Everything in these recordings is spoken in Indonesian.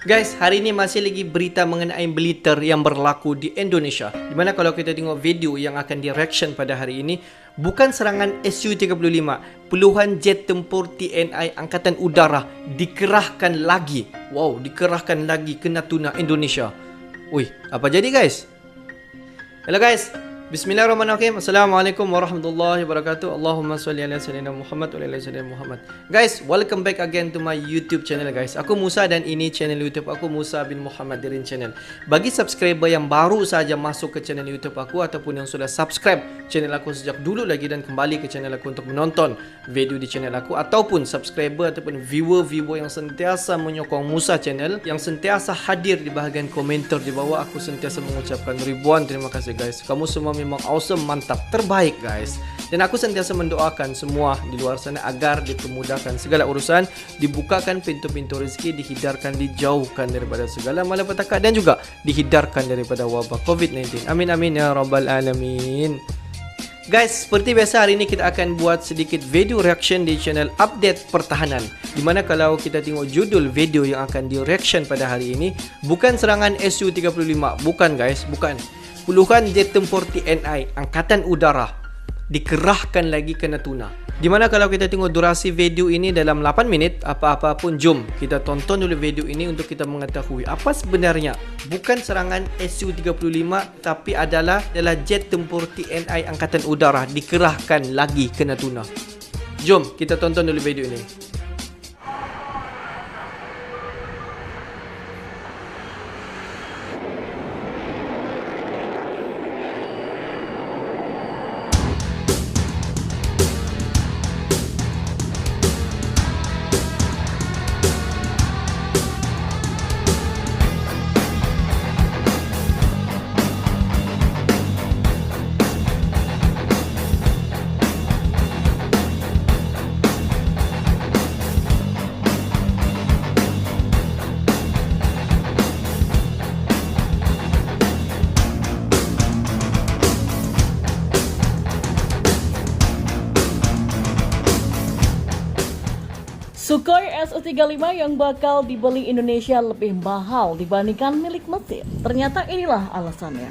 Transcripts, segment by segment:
Guys, hari ini masih lagi berita mengenai militer yang berlaku di Indonesia. Dimana kalau kita tengok video yang akan di-reaction pada hari ini, bukan serangan Su-35, puluhan jet tempur TNI Angkatan Udara dikerahkan lagi. Wow, dikerahkan lagi ke Natuna, Indonesia. Wih, apa jadi guys? Hello guys, Bismillahirrahmanirrahim. Assalamualaikum warahmatullahi wabarakatuh. Allahumma salli ala sayyidina Muhammad wa ala sayyidina Muhammad. Guys, welcome back again to my YouTube channel guys. Aku Musa dan ini channel YouTube aku, Musa bin Muhammad Dirin Channel. Bagi subscriber yang baru saja masuk ke channel YouTube aku ataupun yang sudah subscribe channel aku sejak dulu lagi dan kembali ke channel aku untuk menonton video di channel aku, ataupun subscriber ataupun viewer-viewer yang sentiasa menyokong Musa Channel, yang sentiasa hadir di bahagian komentar di bawah, aku sentiasa mengucapkan ribuan terima kasih guys. Kamu semua memang awesome, mantap, terbaik guys. Dan aku sentiasa mendoakan semua di luar sana agar dipermudahkan segala urusan, dibukakan pintu-pintu rezeki, dihindarkan, dijauhkan daripada segala malapetaka dan juga dihindarkan daripada wabak COVID-19. Amin amin ya rabbal alamin. Guys, seperti biasa hari ini kita akan buat sedikit video reaction di channel Update Pertahanan. Dimana kalau kita tengok judul video yang akan di reaction pada hari ini, bukan serangan Su-35, bukan guys, bukan. Puluhan jet tempur TNI Angkatan Udara dikerahkan lagi ke Natuna. Dimana kalau kita tengok durasi video ini dalam 8 minit, apa-apa pun jom kita tonton dulu video ini untuk kita mengetahui apa sebenarnya bukan serangan Su-35 tapi adalah jet tempur TNI Angkatan Udara dikerahkan lagi ke Natuna. Jom kita tonton dulu video ini. Sukhoi Su-35 yang bakal dibeli Indonesia lebih mahal dibandingkan milik Mesir. Ternyata inilah alasannya.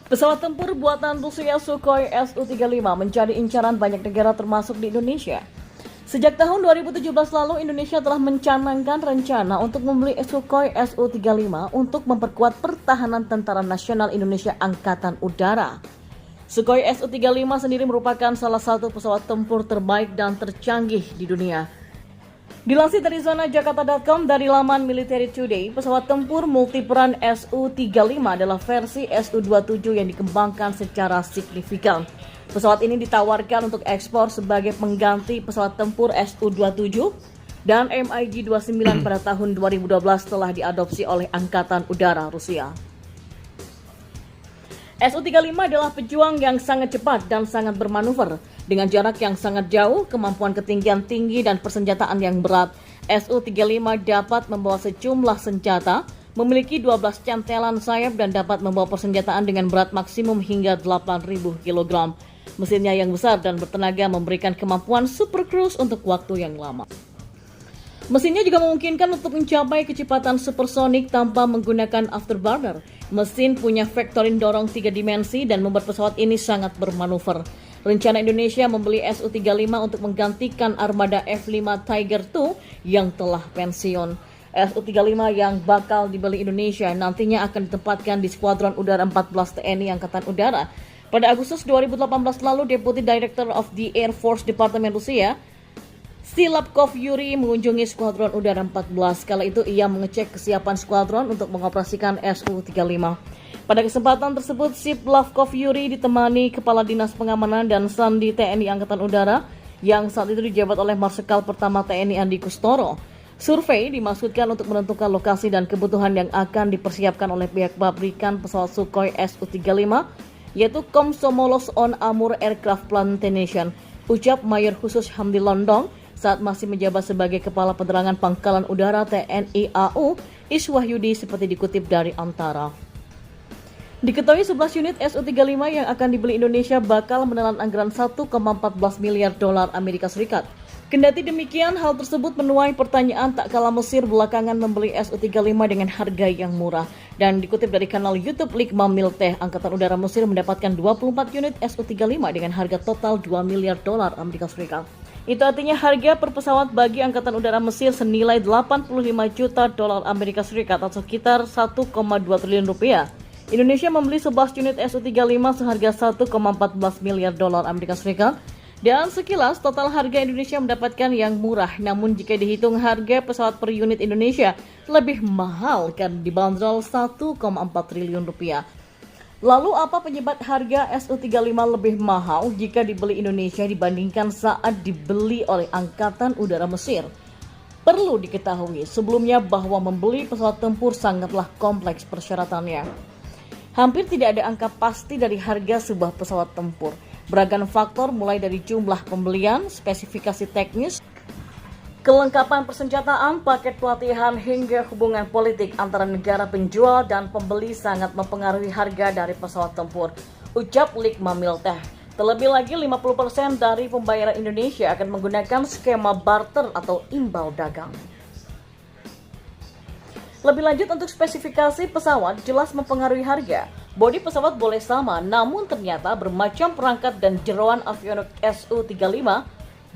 Pesawat tempur buatan Rusia Sukhoi Su-35 menjadi incaran banyak negara termasuk di Indonesia. Sejak tahun 2017 lalu, Indonesia telah mencanangkan rencana untuk membeli Sukhoi Su-35 untuk memperkuat pertahanan Tentara Nasional Indonesia Angkatan Udara. Sukhoi Su-35 sendiri merupakan salah satu pesawat tempur terbaik dan tercanggih di dunia. Dilansir dari zona jakarta.com dari laman Military Today, pesawat tempur multiperan Su-35 adalah versi Su-27 yang dikembangkan secara signifikan. Pesawat ini ditawarkan untuk ekspor sebagai pengganti pesawat tempur Su-27 dan MiG-29 pada tahun 2012 telah diadopsi oleh Angkatan Udara Rusia. Su-35 adalah pejuang yang sangat cepat dan sangat bermanuver. Dengan jarak yang sangat jauh, kemampuan ketinggian tinggi dan persenjataan yang berat, Su-35 dapat membawa sejumlah senjata, memiliki 12 cantelan sayap dan dapat membawa persenjataan dengan berat maksimum hingga 8.000 kg. Mesinnya yang besar dan bertenaga memberikan kemampuan super cruise untuk waktu yang lama. Mesinnya juga memungkinkan untuk mencapai kecepatan supersonik tanpa menggunakan afterburner. Mesin punya vektorin dorong 3 dimensi dan membuat pesawat ini sangat bermanuver. Rencana Indonesia membeli Su-35 untuk menggantikan armada F-5 Tiger II yang telah pensiun. Su-35 yang bakal dibeli Indonesia nantinya akan ditempatkan di Skuadron Udara 14 TNI Angkatan Udara. Pada Agustus 2018 lalu, Deputy Director of the Air Force Department Rusia, Silapkov Yuri mengunjungi Skuadron Udara 14. Kala itu ia mengecek kesiapan skuadron untuk mengoperasikan Su-35. Pada kesempatan tersebut, Silapkov Yuri ditemani Kepala Dinas Pengamanan dan Sandi TNI Angkatan Udara yang saat itu dijabat oleh Marsikal Pertama TNI Andi Kustoro. Survei dimaksudkan untuk menentukan lokasi dan kebutuhan yang akan dipersiapkan oleh pihak pabrikan pesawat Sukhoi Su-35, yaitu Komsomolos on Amur Aircraft Plantation, ucap Mayor Khusus Hamdi Londong saat masih menjabat sebagai Kepala Penerangan Pangkalan Udara TNI AU Iswahyudi seperti dikutip dari Antara. Diketahui 11 unit Su-35 yang akan dibeli Indonesia bakal menelan anggaran 1,14 miliar dolar Amerika Serikat. Kendati demikian, hal tersebut menuai pertanyaan tak kalah Mesir belakangan membeli Su-35 dengan harga yang murah. Dan dikutip dari kanal YouTube Liqma Milteh, Angkatan Udara Mesir mendapatkan 24 unit Su-35 dengan harga total $2 miliar Amerika Serikat. Itu artinya harga per pesawat bagi Angkatan Udara Mesir senilai $85 juta Amerika Serikat atau sekitar 1,2 triliun rupiah. Indonesia membeli 11 unit Su-35 seharga 1,14 miliar Amerika Serikat. Dan sekilas total harga Indonesia mendapatkan yang murah, namun jika dihitung harga pesawat per unit Indonesia lebih mahal karena dibanderol 1,4 triliun rupiah. Lalu apa penyebab harga Su-35 lebih mahal jika dibeli Indonesia dibandingkan saat dibeli oleh Angkatan Udara Mesir? Perlu diketahui sebelumnya bahwa membeli pesawat tempur sangatlah kompleks persyaratannya. Hampir tidak ada angka pasti dari harga sebuah pesawat tempur. Beragam faktor mulai dari jumlah pembelian, spesifikasi teknis, kelengkapan persenjataan, paket pelatihan, hingga hubungan politik antara negara penjual dan pembeli sangat mempengaruhi harga dari pesawat tempur, ucap Liqma Milteh. Terlebih lagi 50% dari pembayaran Indonesia akan menggunakan skema barter atau imbal dagang. Lebih lanjut untuk spesifikasi pesawat jelas mempengaruhi harga. Bodi pesawat boleh sama, namun ternyata bermacam perangkat dan jeroan avionik Su-35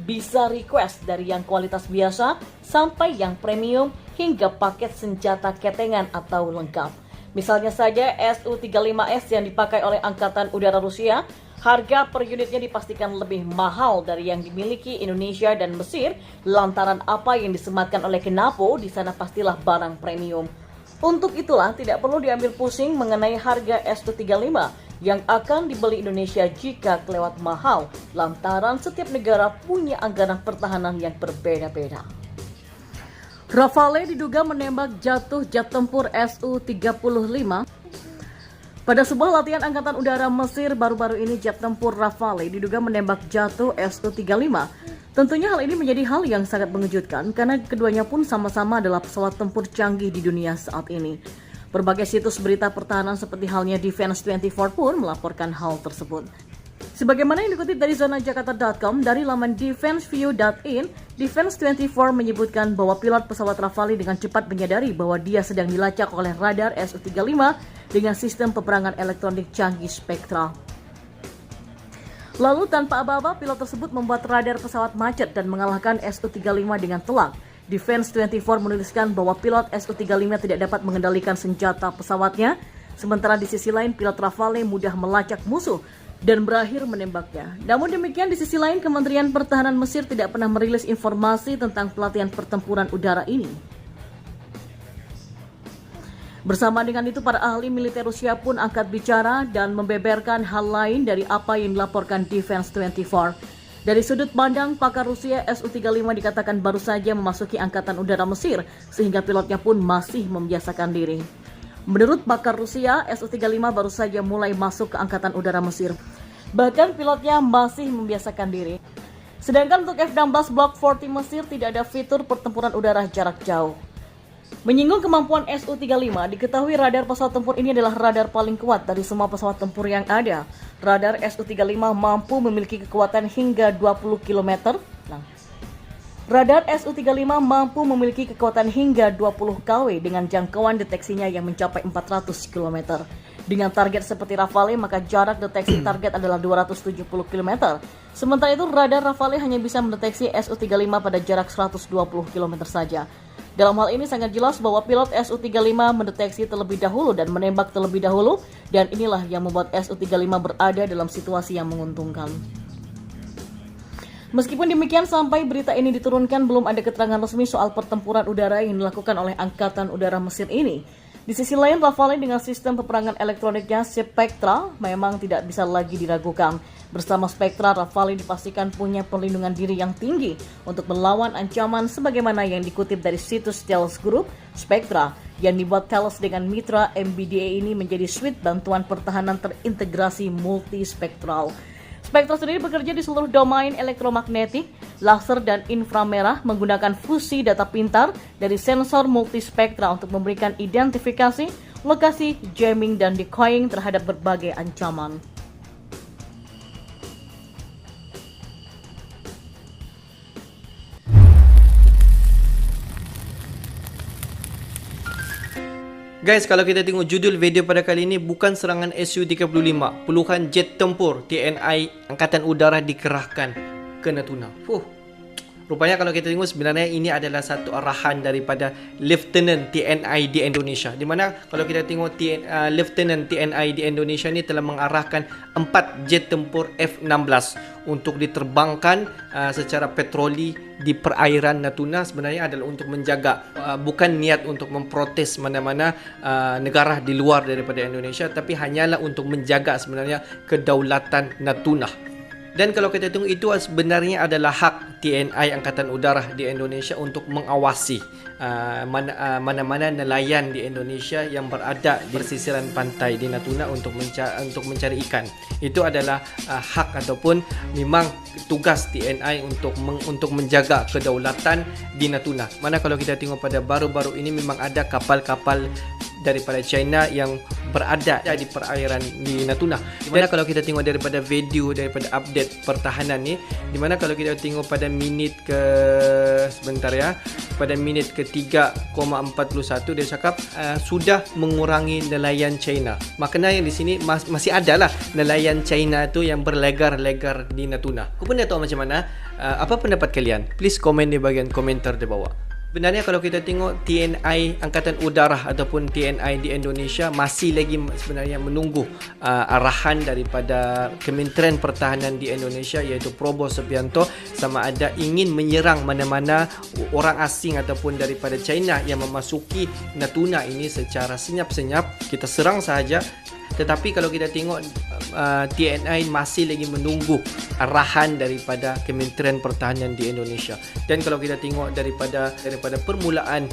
bisa request dari yang kualitas biasa sampai yang premium hingga paket senjata ketengan atau lengkap. Misalnya saja Su-35S yang dipakai oleh Angkatan Udara Rusia, harga per unitnya dipastikan lebih mahal dari yang dimiliki Indonesia dan Mesir lantaran apa yang disematkan oleh Kenapo di sana pastilah barang premium. Untuk itulah tidak perlu diambil pusing mengenai harga Su-35 yang akan dibeli Indonesia jika kelewat mahal lantaran setiap negara punya anggaran pertahanan yang berbeda-beda. Rafale diduga menembak jatuh jet tempur Su-35. Pada sebuah latihan Angkatan Udara Mesir baru-baru ini, jet tempur Rafale diduga menembak jatuh Su-35. Tentunya hal ini menjadi hal yang sangat mengejutkan karena keduanya pun sama-sama adalah pesawat tempur canggih di dunia saat ini. Berbagai situs berita pertahanan seperti halnya Defense24 pun melaporkan hal tersebut. Sebagaimana yang dikutip dari zonajakarta.com dari laman defenseview.in, Defense24 menyebutkan bahwa pilot pesawat Rafale dengan cepat menyadari bahwa dia sedang dilacak oleh radar Su-35 dengan sistem peperangan elektronik canggih Spectra. Lalu tanpa aba-aba, pilot tersebut membuat radar pesawat macet dan mengalahkan Su-35 dengan telak. Defense24 menuliskan bahwa pilot Su-35 tidak dapat mengendalikan senjata pesawatnya, sementara di sisi lain pilot Rafale mudah melacak musuh dan berakhir menembaknya. Namun demikian, di sisi lain Kementerian Pertahanan Mesir tidak pernah merilis informasi tentang pelatihan pertempuran udara ini. Bersama dengan itu, para ahli militer Rusia pun angkat bicara dan membeberkan hal lain dari apa yang dilaporkan Defense24. Dari sudut pandang pakar Rusia, Su-35 dikatakan baru saja memasuki Angkatan Udara Mesir, sehingga pilotnya pun masih membiasakan diri. Menurut pakar Rusia, Su-35 baru saja mulai masuk ke Angkatan Udara Mesir. Bahkan pilotnya masih membiasakan diri. Sedangkan untuk F-16 Block 40 Mesir tidak ada fitur pertempuran udara jarak jauh. Menyinggung kemampuan Su-35, diketahui radar pesawat tempur ini adalah radar paling kuat dari semua pesawat tempur yang ada. Radar Su-35 mampu memiliki kekuatan hingga 20 km. Radar Su-35 mampu memiliki kekuatan hingga 20 kW dengan jangkauan deteksinya yang mencapai 400 km. Dengan target seperti Rafale, maka jarak deteksi target adalah 270 km. Sementara itu, radar Rafale hanya bisa mendeteksi Su-35 pada jarak 120 km saja. Dalam hal ini sangat jelas bahwa pilot Su-35 mendeteksi terlebih dahulu dan menembak terlebih dahulu, dan inilah yang membuat Su-35 berada dalam situasi yang menguntungkan. Meskipun demikian, sampai berita ini diturunkan belum ada keterangan resmi soal pertempuran udara yang dilakukan oleh Angkatan Udara Mesir ini. Di sisi lain, Rafale dengan sistem peperangan elektroniknya Spectra memang tidak bisa lagi diragukan. Bersama Spectra, Rafale dipastikan punya perlindungan diri yang tinggi untuk melawan ancaman sebagaimana yang dikutip dari situs Thales Group. Spectra yang dibuat Thales dengan mitra MBDA ini menjadi suite bantuan pertahanan terintegrasi multispektral. Spectra sendiri bekerja di seluruh domain elektromagnetik, laser dan inframerah menggunakan fusi data pintar dari sensor multispektra untuk memberikan identifikasi, lokasi, jamming, dan decoying terhadap berbagai ancaman. Guys, kalau kita tengok judul video pada kali ini, bukan serangan Su-35, puluhan jet tempur TNI Angkatan Udara dikerahkan ke Natuna. Rupanya kalau kita tengok sebenarnya ini adalah satu arahan daripada Lieutenant TNI di Indonesia. Di mana kalau kita tengok Lieutenant TNI di Indonesia ni telah mengarahkan 4 jet tempur F-16 untuk diterbangkan secara patroli di perairan Natuna. Sebenarnya adalah untuk menjaga, bukan niat untuk memprotes mana-mana negara di luar daripada Indonesia, tapi hanyalah untuk menjaga sebenarnya kedaulatan Natuna. Dan kalau kita tengok, itu sebenarnya adalah hak TNI Angkatan Udara di Indonesia untuk mengawasi mana-mana nelayan di Indonesia yang berada di pesisiran pantai di Natuna untuk mencari ikan. Itu adalah hak ataupun memang tugas TNI untuk menjaga kedaulatan di Natuna. Mana kalau kita tengok pada baru-baru ini memang ada kapal-kapal daripada China yang berada di perairan di Natuna. Dimana kalau kita tengok daripada video, daripada update pertahanan ni, dimana kalau kita tengok pada minit ke pada minit ke 3,41 dia cakap sudah mengurangi nelayan China. Maknanya yang di sini masih adalah nelayan China tu yang berlegar-legar di Natuna. Aku pun dah tahu macam mana. Apa pendapat kalian? Please komen di bahagian komentar di bawah. Sebenarnya kalau kita tengok TNI Angkatan Udara ataupun TNI di Indonesia masih lagi sebenarnya menunggu arahan daripada Kementerian Pertahanan di Indonesia, iaitu Prabowo Subianto, sama ada ingin menyerang mana-mana orang asing ataupun daripada China yang memasuki Natuna ini secara senyap-senyap. Kita serang sahaja. Tetapi kalau kita tengok TNI masih lagi menunggu arahan daripada Kementerian Pertahanan di Indonesia. Dan kalau kita tengok daripada permulaan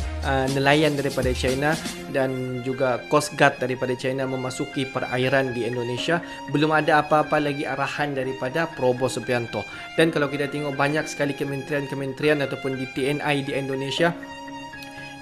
nelayan daripada China dan juga Coast Guard daripada China memasuki perairan di Indonesia, belum ada apa-apa lagi arahan daripada Prabowo Subianto. Dan kalau kita tengok banyak sekali kementerian-kementerian ataupun di TNI di Indonesia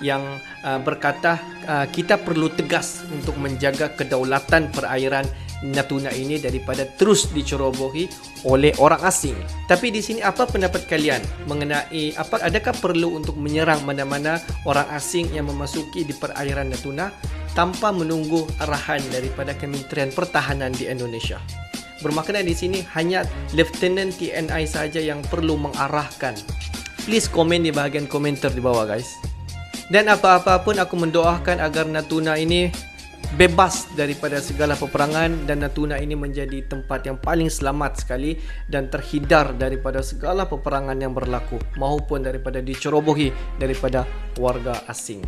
yang berkata kita perlu tegas untuk menjaga kedaulatan perairan Natuna ini daripada terus dicerobohi oleh orang asing. Tapi di sini apa pendapat kalian mengenai adakah perlu untuk menyerang mana-mana orang asing yang memasuki di perairan Natuna tanpa menunggu arahan daripada Kementerian Pertahanan di Indonesia? Bermakna di sini hanya Lieutenant TNI saja yang perlu mengarahkan. Please komen di bahagian komentar di bawah, guys. Dan apa-apa pun aku mendoakan agar Natuna ini bebas daripada segala peperangan dan Natuna ini menjadi tempat yang paling selamat sekali dan terhindar daripada segala peperangan yang berlaku maupun daripada dicerobohi daripada warga asing.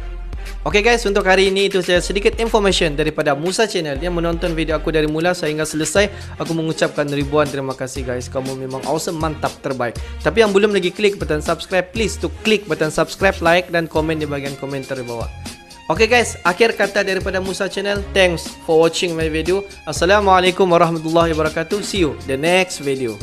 Oke guys, untuk hari ini itu saja sedikit information daripada Musa Channel yang menonton video aku dari mula sehingga selesai. Aku mengucapkan ribuan terima kasih guys. Kamu memang awesome, mantap, terbaik. Tapi yang belum lagi klik button subscribe, please to klik button subscribe, like dan komen di bagian komentar di bawah. Oke guys, akhir kata daripada Musa Channel. Thanks for watching my video. Assalamualaikum warahmatullahi wabarakatuh. See you the next video.